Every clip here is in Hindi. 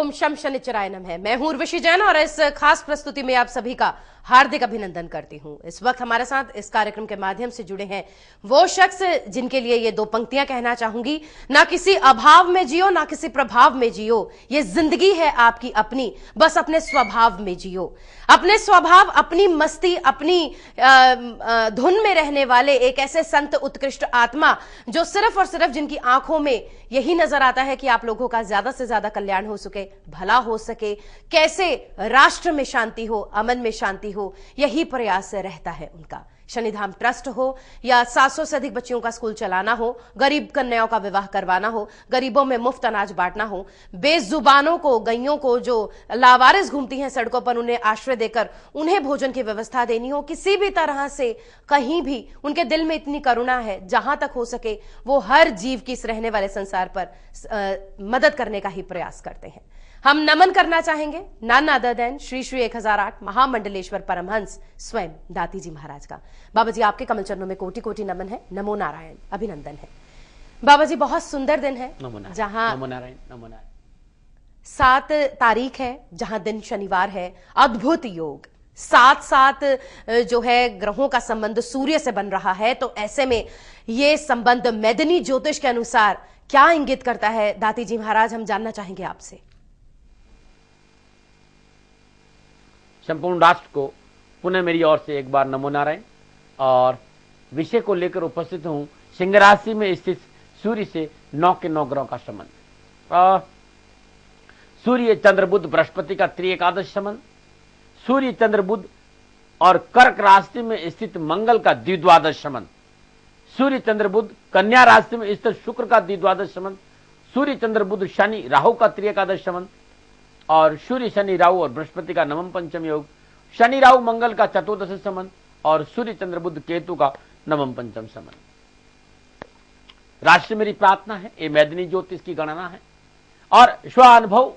ओम शम शनिचराय नमः है। मैं हूं उर्वशी जैन और इस खास प्रस्तुति में आप सभी का हार्दिक अभिनंदन करती हूं। इस वक्त हमारे साथ इस कार्यक्रम के माध्यम से जुड़े हैं वो शख्स जिनके लिए ये दो पंक्तियां कहना चाहूंगी। ना किसी अभाव में जियो, ना किसी प्रभाव में जियो, ये जिंदगी है आपकी अपनी, बस अपने स्वभाव में जियो। अपने स्वभाव, अपनी मस्ती, अपनी धुन में रहने वाले एक ऐसे संत उत्कृष्ट आत्मा जो सिर्फ और सिर्फ जिनकी आंखों में यही नजर आता है कि आप लोगों का ज्यादा से ज्यादा कल्याण हो सके, भला हो सके, कैसे राष्ट्र में शांति हो, अमन में शांति हो, यही प्रयास रहता है उनका। शनिधाम ट्रस्ट हो या 700 से अधिक बच्चियों का स्कूल चलाना हो, गरीब कन्याओं का विवाह करवाना हो, गरीबों में मुफ्त अनाज बांटना हो, बेजुबानों को, गैयों को जो लावारिस घूमती हैं सड़कों पर, उन्हें आश्रय देकर उन्हें भोजन की व्यवस्था देनी हो, किसी भी तरह से कहीं भी उनके दिल में इतनी करुणा है, जहां तक हो सके वो हर जीव की इस रहने वाले संसार पर मदद करने का ही प्रयास करते हैं। हम नमन करना चाहेंगे none other than Shri Shri 1008 महामंडलेश्वर परमहंस स्वयं दाती जी महाराज का। बाबा जी, आपके कमल चरणों में कोटि कोटि नमन है, नमो नारायण, अभिनंदन है। बाबा जी, बहुत सुंदर दिन है जहां 7 तारीख है, जहां दिन शनिवार है, अद्भुत योग, साथ साथ जो है ग्रहों का संबंध सूर्य से बन रहा है। तो ऐसे में ये संबंध मैदनी ज्योतिष के अनुसार क्या इंगित करता है दाती जी महाराज, हम जानना चाहेंगे आपसे। संपूर्ण राष्ट्र को पुनः मेरी ओर से एक बार नमो नारायण। और विषय को लेकर उपस्थित हूं सिंह राशि में स्थित सूर्य से 9 के 9 ग्रहों का संबंध। सूर्य चंद्र बुध बृहस्पति का त्रिएकादश संबंध, सूर्य चंद्र बुध और कर्क राशि में स्थित मंगल का द्विद्वादश संबंध, सूर्य चंद्र बुध कन्या राशि में स्थित शुक्र का द्विद्वादश संबंध, सूर्य चंद्र बुध शनि राहु का त्रिएकादश संबंध, और सूर्य शनि राहु और बृहस्पति का नवम पंचम योग, शनि राहु मंगल का चतुर्दश संबंध और सूर्य चंद्र बुध केतु का नवम पंचम संबंध। राष्ट्र मेरी प्रार्थना है, ये मैदनी ज्योतिष की गणना है और स्व अनुभव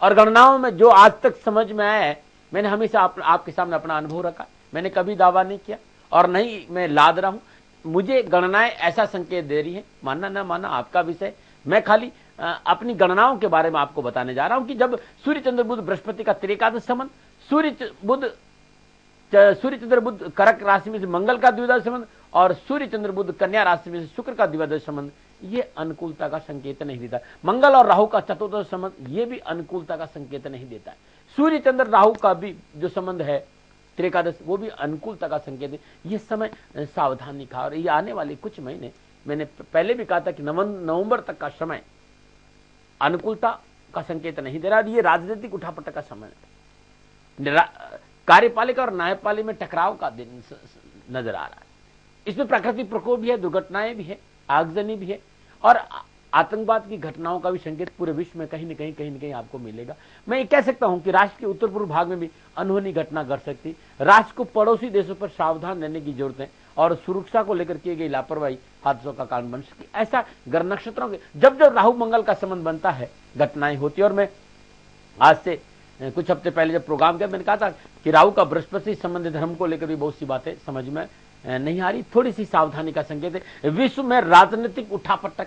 और गणनाओं में जो आज तक समझ में आया है, मैंने हमेशा आपके सामने अपना अनुभव रखा। मैंने कभी दावा नहीं किया और नहीं मैं लाद रहा हूं। मुझे गणनाएं ऐसा संकेत दे रही है, मानना ना मानना आपका विषय। मैं खाली अपनी गणनाओं के बारे में आपको बताने जा रहा हूं कि जब सूर्य चंद्र बुध बृहस्पति का त्रिएकादश संबंध, सूर्य चंद्र बुध कर्क राशि में से मंगल का द्विद्वादश संबंध और सूर्य चंद्र बुध कन्या राशि में से शुक्र का द्विद्वादश संबंध, ये अनुकूलता का संकेत नहीं देता। मंगल और राहु का चतुर्दश संबंध, ये भी अनुकूलता का संकेत नहीं देता है। सूर्य चंद्र राहु का भी जो संबंध है त्रिएकादश, वो भी अनुकूलता का संकेत है। ये समय सावधानी का, और ये आने वाले कुछ महीने, मैंने पहले भी कहा था कि नवंबर तक का समय अनुकूलता का संकेत नहीं दे रहा। ये राजनीतिक उठापटक का समय है, कार्यपालिका और न्यायपालिका में टकराव का दिन नजर आ रहा है। इसमें प्राकृतिक प्रकोप भी है, दुर्घटनाएं भी है, आगजनी भी है और आतंकवाद की घटनाओं का भी संकेत पूरे विश्व में कहीं न कहीं आपको मिलेगा। मैं ये कह सकता हूं कि राष्ट्र के उत्तर पूर्व भाग में भी अनहोनी घटना घट सकती। राष्ट्र को पड़ोसी देशों पर सावधान रहने की जरूरत है और सुरक्षा को लेकर किए गई लापरवाही हादसों का कारण बन सकती। ऐसा ग्रह नक्षत्रों के जब जब राहु मंगल का संबंध बनता है, घटनाएं होती है। और मैं आज से कुछ हफ्ते पहले जब प्रोग्राम किया, मैंने कहा था कि राहु का बृहस्पति संबंधित धर्म को लेकर भी बहुत सी बातें समझ में नहीं आ रही, थोड़ी सी सावधानी का संकेत है। विश्व में राजनीतिक उठापटक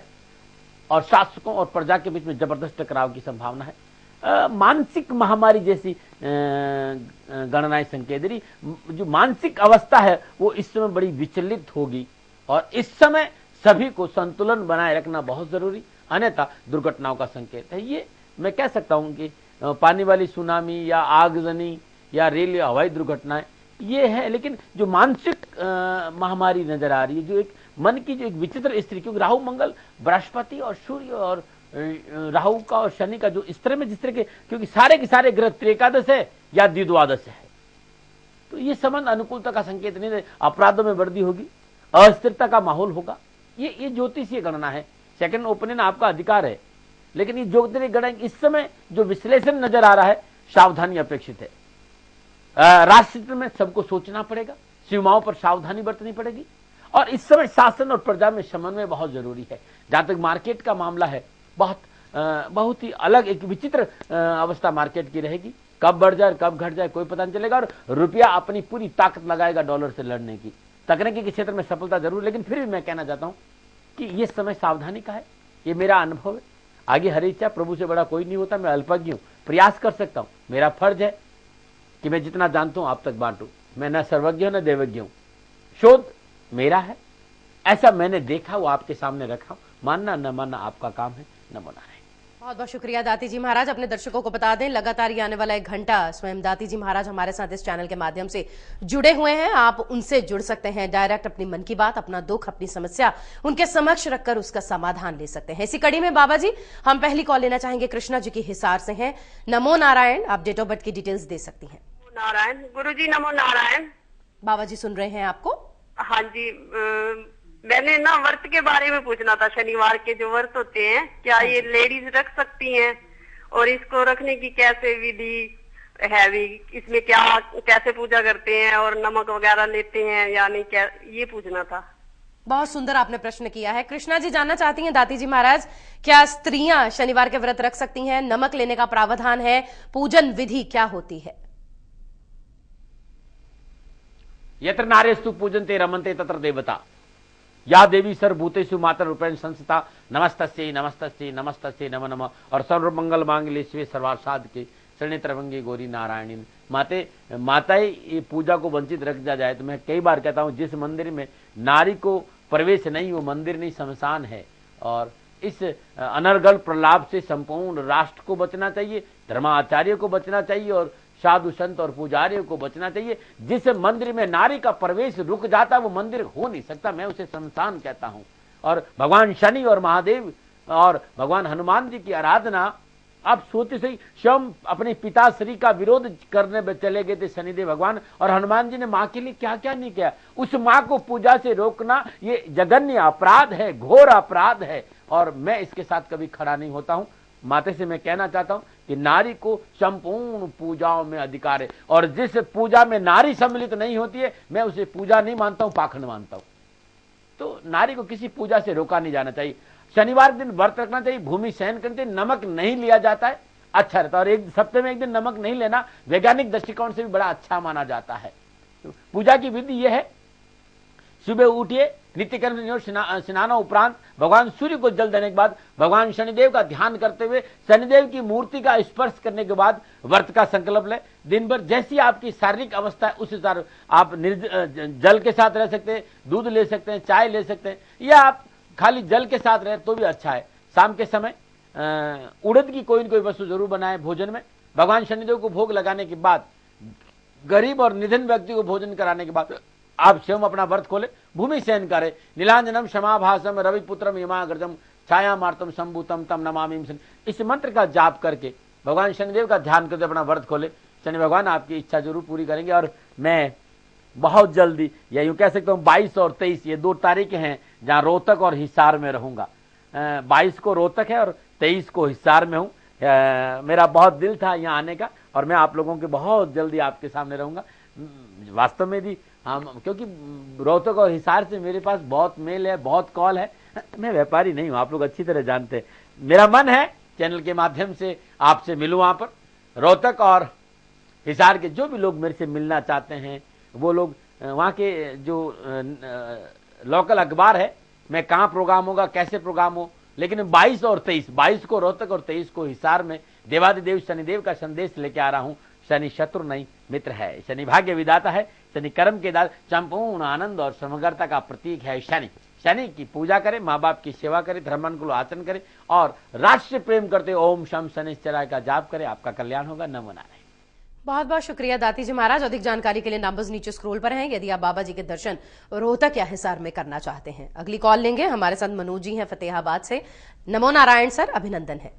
और शासकों और प्रजा के बीच में जबरदस्त टकराव की संभावना है। मानसिक महामारी जैसी गणनाएं संकेत दे रही। जो मानसिक अवस्था है वो इस समय बड़ी विचलित होगी और इस समय सभी को संतुलन बनाए रखना बहुत जरूरी, अन्यथा दुर्घटनाओं का संकेत है। ये मैं कह सकता हूं कि पानी वाली सुनामी या आगजनी या रेल या हवाई दुर्घटनाएं ये है, लेकिन जो मानसिक महामारी नजर आ रही है, जो एक मन की जो एक विचित्र स्थिति, क्योंकि राहु मंगल बृहस्पति और सूर्य और राहु का और शनि का जो इस तरह में जिस तरह के, क्योंकि सारे के सारे ग्रह त्रिएकादश है या द्विद्वादश है, तो ये संबंध अनुकूलता का संकेत नहीं दे। अपराधों में वृद्धि होगी, अस्थिरता का माहौल होगा। ये ज्योतिषीय गणना है, सेकंड ओपिनियन आपका अधिकार है, लेकिन ये ज्योतिषीय गणना इस समय जो विश्लेषण नजर आ रहा है, सावधानी अपेक्षित है। राष्ट्र में सबको सोचना पड़ेगा, सीमाओं पर सावधानी बरतनी पड़ेगी और इस समय शासन और प्रजा में समन्वय बहुत जरूरी है। जहां तक मार्केट का मामला है, बहुत ही अलग एक विचित्र अवस्था मार्केट की रहेगी। कब बढ़ जाए कब घट जाए कोई पता नहीं चलेगा और रुपया अपनी पूरी ताकत लगाएगा डॉलर से लड़ने की। तकनीकी के क्षेत्र में सफलता जरूर, लेकिन फिर भी मैं कहना चाहता हूं कि यह समय सावधानी का है। ये मेरा अनुभव है आगे हरी इच्छा, प्रभु से बड़ा कोई नहीं होता, मैं अल्पज्ञ हूं, प्रयास कर सकता हूं, मेरा फर्ज है कि मैं जितना जानता हूं आप तक बांटूं, मैं न सर्वज्ञ हूं न देवज्ञ हूं, शोध मेरा है, ऐसा मैंने देखा, वो आपके सामने रखा, मानना न मानना आपका काम है, नमो नारायण। बहुत बहुत शुक्रिया दाती जी महाराज। अपने दर्शकों को बता दें, लगातार ये आने वाला 1 घंटा स्वयं दाती जी महाराज हमारे साथ इस चैनल के माध्यम से जुड़े हुए हैं। आप उनसे जुड़ सकते हैं, डायरेक्ट अपनी मन की बात, अपना दुख, अपनी समस्या उनके समक्ष रखकर उसका समाधान ले सकते हैं। इसी कड़ी में बाबा जी हम पहली कॉल लेना चाहेंगे, कृष्णा जी की हिसार से हैं। नमो नारायण, आप डेट ऑफ बर्थ की डिटेल्स दे सकती हैं। नारायण गुरु जी, नमो नारायण। बाबा जी सुन रहे हैं आपको। हाँ जी, मैंने ना व्रत के बारे में पूछना था। शनिवार के जो व्रत होते हैं, क्या ये लेडीज रख सकती हैं, और इसको रखने की कैसे विधि है भी, इसमें क्या कैसे पूजा करते हैं, और नमक वगैरह लेते हैं या नहीं, क्या, ये पूछना था। बहुत सुंदर आपने प्रश्न किया है। कृष्णा जी जानना चाहती हैं दाती जी महाराज, क्या स्त्रियां शनिवार के व्रत रख सकती हैं, नमक लेने का प्रावधान है, पूजन विधि क्या होती है? यत्र नार्यस्तु पूजन्ते रमन्ते तत्र देवता, या देवी सर्वभूतेषु मातर रूपेण संस्थिता, नमस्तस्यै नमस्तस्यै नमस्तस्यै नमो नमः। और सर्वमंगल मांगल्ये शिवे सर्वार्थसाधके शरण्ये त्र्यंबके गौरी नारायणी। माताएं ये पूजा को वंचित रख दिया जाए तो मैं कई बार कहता हूं, जिस मंदिर में नारी को प्रवेश नहीं, वो मंदिर नहीं शमशान है। और इस अनर्गल प्रलाप से संपूर्ण राष्ट्र को बचना चाहिए, धर्माचार्य को बचना चाहिए, और साधु संत और पुजारियों को बचना चाहिए। जिस मंदिर में नारी का प्रवेश रुक जाता वो मंदिर हो नहीं सकता, मैं उसे शमशान कहता हूं। और भगवान शनि और महादेव और भगवान हनुमान जी की आराधना, आप सोचते सही, स्वयं अपने पिता श्री का विरोध करने में चले गए थे शनिदेव भगवान, और हनुमान जी ने मां के लिए क्या क्या नहीं किया। उस मां को पूजा से रोकना ये जघन्य अपराध है, घोर अपराध है, और मैं इसके साथ कभी खड़ा नहीं होता हूं। माते से मैं कहना चाहता हूं कि नारी को संपूर्ण पूजाओं में अधिकार है, और जिस पूजा में नारी सम्मिलित नहीं होती है मैं उसे पूजा नहीं मानता हूं, पाखंड मानता हूं। तो नारी को किसी पूजा से रोका नहीं जाना चाहिए। शनिवार दिन व्रत रखना चाहिए, भूमि सहन करते, नमक नहीं लिया जाता है, अच्छा रहता है। और एक सप्ताह में एक दिन नमक नहीं लेना वैज्ञानिक दृष्टिकोण से भी बड़ा अच्छा माना जाता है। तो पूजा की विधि यह है, सुबह उठिए, नित्य कर्म स्नान उपरांत भगवान सूर्य को जल देने के बाद भगवान शनिदेव का ध्यान करते हुए शनिदेव की मूर्ति का स्पर्श करने के बाद व्रत का संकल्प लें। दिन भर जैसी आपकी शारीरिक अवस्था है उस हिसाब आप जल के साथ रह सकते हैं, दूध ले सकते हैं, चाय ले सकते हैं, या आप खाली जल के साथ रहे तो भी अच्छा है। शाम के समय उड़द की कोई न कोई वस्तु जरूर बनाए भोजन में। भगवान शनिदेव को भोग लगाने के बाद, गरीब और निधन व्यक्ति को भोजन कराने के बाद आप स्वयं अपना व्रत खोले, भूमि सहन करे। नीलांजनम क्षमाभासम रविपुत्रम यमाग्रजम छायामार्तम संभूतम तम नमामि। इस मंत्र का जाप करके भगवान शनिदेव का ध्यान करके अपना व्रत खोले, शनि भगवान आपकी इच्छा जरूर पूरी करेंगे। और मैं बहुत जल्दी, या यूं कह सकता हूं 22 और 23 ये 2 तारीखें हैं जहां रोहतक और हिसार में रहूंगा। 22 को रोहतक है और 23 को हिसार में हूं। मेरा बहुत दिल था यहाँ आने का, और मैं आप लोगों के बहुत जल्दी आपके सामने रहूंगा। वास्तव में भी हम, क्योंकि रोहतक और हिसार से मेरे पास बहुत मेल है, बहुत कॉल है। मैं व्यापारी नहीं हूं, आप लोग अच्छी तरह जानते हैं। मेरा मन है चैनल के माध्यम से आपसे मिलूं। वहां पर रोहतक और हिसार के जो भी लोग मेरे से मिलना चाहते हैं, वो लोग वहां के जो लोकल अखबार है, मैं कहाँ प्रोग्राम होगा, कैसे प्रोग्राम हो, लेकिन 22 और 23, 22 को रोहतक और 23 को हिसार में देवादिदेव शनिदेव का संदेश लेके आ रहा हूं। शनि शत्रु नहीं मित्र है, शनि भाग्य विदाता है, शनि कर्म के दाता, संपूर्ण आनंद और समग्रता का प्रतीक है शनि। शनि की पूजा करें, माँ बाप की सेवा करें, धर्मानुकूल आचरण करें, और राष्ट्र प्रेम करते ओम शम शनिश्चराय का जाप करें, आपका कल्याण होगा। नमो नारायण। बहुत बहुत शुक्रिया दाती जी महाराज। अधिक जानकारी के लिए नंबर्स नीचे स्क्रॉल पर हैं, यदि आप बाबा जी के दर्शन रोहतक या हिसार में करना चाहते हैं। अगली कॉल लेंगे, हमारे साथ मनोज जी हैं फतेहाबाद से। नमो नारायण सर, अभिनंदन है।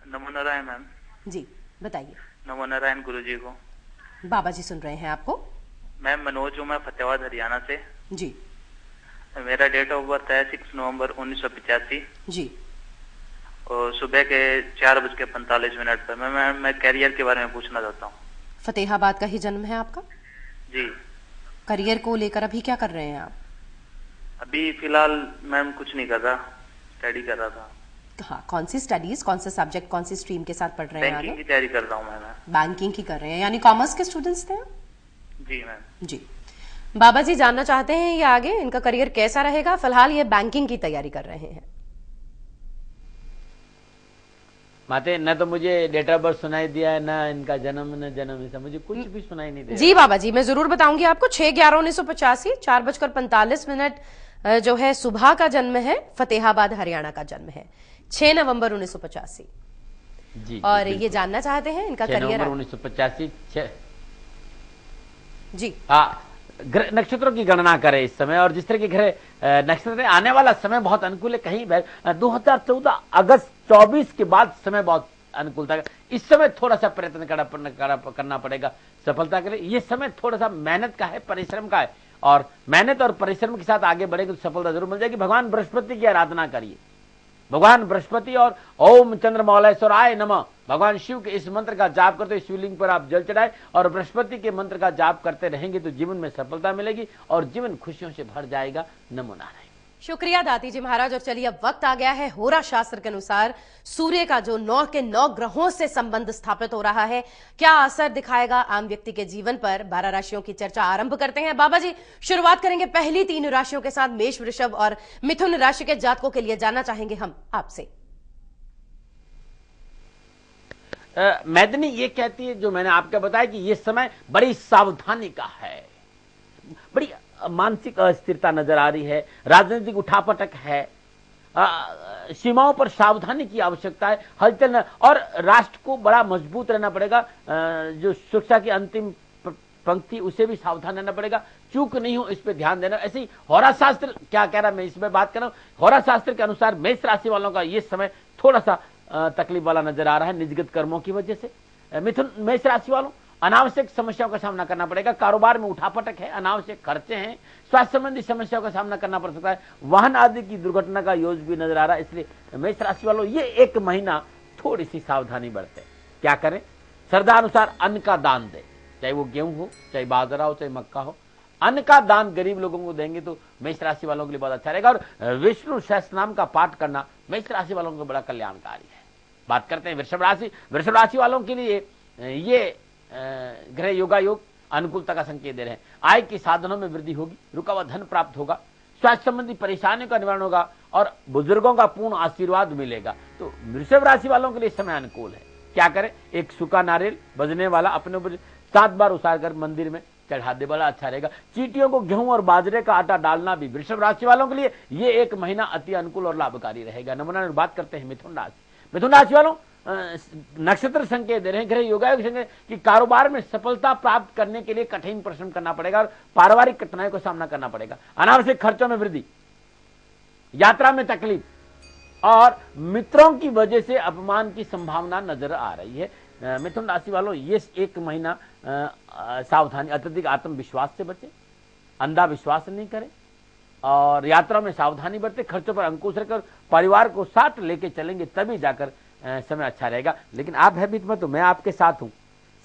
नमो नारायण मैम। जी बताइए। नमो नारायण गुरु जी को। बाबा जी सुन रहे हैं आपको। मैम मनोज हूँ, मैं फतेहाबाद हरियाणा से। जी। मेरा डेट ऑफ बर्थ है 6 नवंबर 1985 जी। और सुबह के 4:45 पर। मैं कैरियर के बारे में पूछना चाहता हूँ। फतेहाबाद का ही जन्म है आपका? जी। करियर को लेकर अभी क्या कर रहे हैं आप? अभी फिलहाल मैम कुछ नहीं कर रहा, स्टडी कर रहा था। हाँ, कौन सी स्टडीज, कौन सा सब्जेक्ट, कौन सी स्ट्रीम के साथ पढ़ रहे हैं? बैंकिंग की तैयारी कर रहा हूँ मैं। बैंकिंग की कर रहे हैं, यानी कॉमर्स के स्टूडेंट्स थे? जी मैम। जी। बाबा जी जानना चाहते हैं ये आगे इनका करियर कैसा रहेगा। फिलहाल ये बैंकिंग की तैयारी कर रहे हैं। माते न तो मुझे डेट ऑफ बर्थ सुनाई दिया है, न इनका जन्म न जन्म, ऐसा मुझे कुछ भी सुनाई नहीं दिया। जी बाबा जी, मैं जरूर बताऊंगी आपको। 6/11/1985 4:45 जो है सुबह का जन्म है, फतेहाबाद हरियाणा का जन्म है, 6 नवंबर 1985। जी, और ये जानना चाहते हैं इनका करियर 1985 जी। नक्षत्रों की गणना करें इस समय, और जिस तरह के ग्रह नक्षत्र आने वाला समय बहुत अनुकूल है। कहीं 2014 अगस्त 24 के बाद समय बहुत अनुकूलता है। इस समय थोड़ा सा प्रयत्न करना पड़ेगा सफलता के लिए। ये समय थोड़ा सा मेहनत का है, परिश्रम का है, और मेहनत और परिश्रम के साथ आगे बढ़ेंगे तो सफलता जरूर मिल जाएगी। भगवान बृहस्पति की आराधना करिए, भगवान बृहस्पति, और ओम चंद्रमौलेश्वराय नमः भगवान शिव के इस मंत्र का जाप करते, शिवलिंग पर आप जल चढ़ाए और बृहस्पति के मंत्र का जाप करते रहेंगे तो जीवन में सफलता मिलेगी और जीवन खुशियों से भर जाएगा। नमो नारायण। शुक्रिया दाती जी महाराज। और चलिए अब वक्त आ गया है होरा शास्त्र के अनुसार सूर्य का जो 9 के 9 ग्रहों से संबंध स्थापित हो रहा है, क्या असर दिखाएगा आम व्यक्ति के जीवन पर। 12 राशियों की चर्चा आरंभ करते हैं। बाबा जी, शुरुआत करेंगे पहली 3 राशियों के साथ, मेष, वृषभ और मिथुन राशि के जातकों के लिए। जानना चाहेंगे हम आपसे। मैदनी ये कहती है, जो मैंने आपको बताया, कि ये समय बड़ी सावधानी का है, बड़ी मानसिक अस्थिरता नजर आ रही है, राजनीतिक उठापटक है, सीमाओं पर सावधानी की आवश्यकता है, हलचल और राष्ट्र को बड़ा मजबूत रहना पड़ेगा। जो सुरक्षा की अंतिम पंक्ति, उसे भी सावधान रहना पड़ेगा, चूक नहीं हो, इस पे ध्यान देना। ऐसे ही होरा शास्त्र क्या कह रहा है, मैं इसमें बात कर रहा हूं। होरा शास्त्र के अनुसार मेष राशि वालों का ये समय थोड़ा सा तकलीफ वाला नजर आ रहा है निजगत कर्मों की वजह से। मिथुन मेष राशि वालों, अनावश्यक समस्याओं का सामना करना पड़ेगा, कारोबार में उठापटक है, अनावश्यक खर्चे हैं, स्वास्थ्य संबंधी समस्याओं का सामना करना पड़ सकता है, वाहन आदि की दुर्घटना का योग भी नजर आ रहा है। इसलिए मेष राशि वालों ये एक महीना थोड़ी सी सावधानी बरतें। क्या करें, श्रद्धा अनुसार अन्न का दान दें, चाहे वो गेहूं हो, चाहे बाजरा हो, चाहे मक्का हो। अन्न का दान गरीब लोगों को देंगे तो मेष राशि वालों के लिए बहुत अच्छा रहेगा। और विष्णु सहस्त्र नाम का पाठ करना मेष राशि वालों को बड़ा कल्याणकारी है। बात करते हैं वृषभ राशि। वृषभ राशि वालों के लिए ये ग्रह योगा योग अनुकूलता का संकेत दे रहे हैं। आय के साधनों में वृद्धि होगी, रुका हुआ धन प्राप्त होगा, स्वास्थ्य संबंधी परेशानियों का निवारण होगा और बुजुर्गों का पूर्ण आशीर्वाद मिलेगा। तो वृषभ राशि वालों के लिए समय अनुकूल है। क्या करें, एक सूखा नारियल बजने वाला अपने ऊपर 7 बार उतार कर मंदिर में चढ़ा दे, बड़ा अच्छा रहेगा। चींटियों को गेहूं और बाजरे का आटा डालना भी वृषभ राशि वालों के लिए ये एक महीना अति अनुकूल और लाभकारी रहेगा। नमूना बात करते हैं मिथुन राशि। मिथुन राशि वालों नक्षत्र संकेत दे रहे हैं, ग्रह योगायोग संकेत कि कारोबार में सफलता प्राप्त करने के लिए कठिन परिश्रम करना पड़ेगा और पारिवारिक कठिनाइयों का सामना करना पड़ेगा। अनावश्यक खर्चों में वृद्धि, यात्रा में तकलीफ और मित्रों की वजह से अपमान की संभावना नजर आ रही है। मिथुन राशि वालों ये एक महीना सावधानी, अत्यधिक आत्मविश्वास से बचे, अंधा विश्वास नहीं करें और यात्रा में सावधानी बरते, खर्चों पर अंकुश रखकर परिवार को साथ लेके चलेंगे तभी जाकर समय अच्छा रहेगा। लेकिन आप भयभीत मत हो, मैं आपके साथ हूं।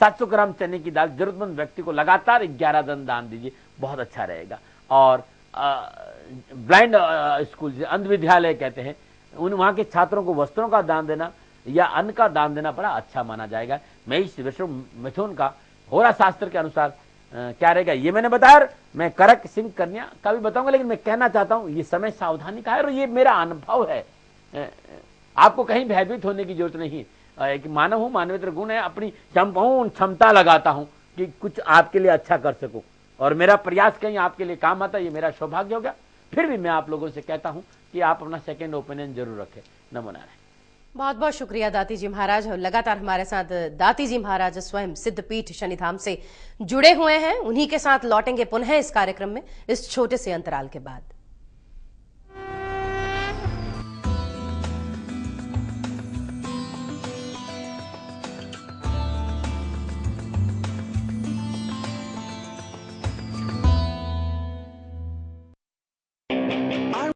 700 ग्राम चने की दाल जरूरतमंद व्यक्ति को लगातार 11 दिन दान दीजिए, बहुत अच्छा रहेगा। और ब्लाइंड स्कूल, अंध विद्यालय कहते हैं, उन वहां के छात्रों को वस्त्रों का दान देना या अन्न का दान देना बड़ा अच्छा माना जाएगा। मेष वृषभ मिथुन का होरा शास्त्र के अनुसार क्या रहेगा ये मैंने बताया। मैं कर्क सिंह कन्या का भी बताऊंगा, लेकिन मैं कहना चाहता हूं ये समय सावधानी का है और ये मेरा अनुभव है। आपको कहीं भयभीत होने की जरूरत नहीं है। कि मानव हूं, मानवेतर गुण है, अपनी क्षमता लगाता हूं कि कुछ आपके लिए अच्छा कर सकूं और मेरा प्रयास कहीं आपके लिए काम आता, ये मेरा सौभाग्य हो गया। फिर भी मैं आप लोगों से कहता हूं कि आप अपना सेकेंड ओपिनियन जरूर रखें। नमो नारायण। बहुत बहुत शुक्रिया दाती जी महाराज। लगातार हमारे साथ दाती जी महाराज स्वयं सिद्धपीठ शनिधाम से जुड़े हुए हैं, उन्हीं के साथ लौटेंगे पुनः इस कार्यक्रम में इस छोटे से अंतराल के बाद।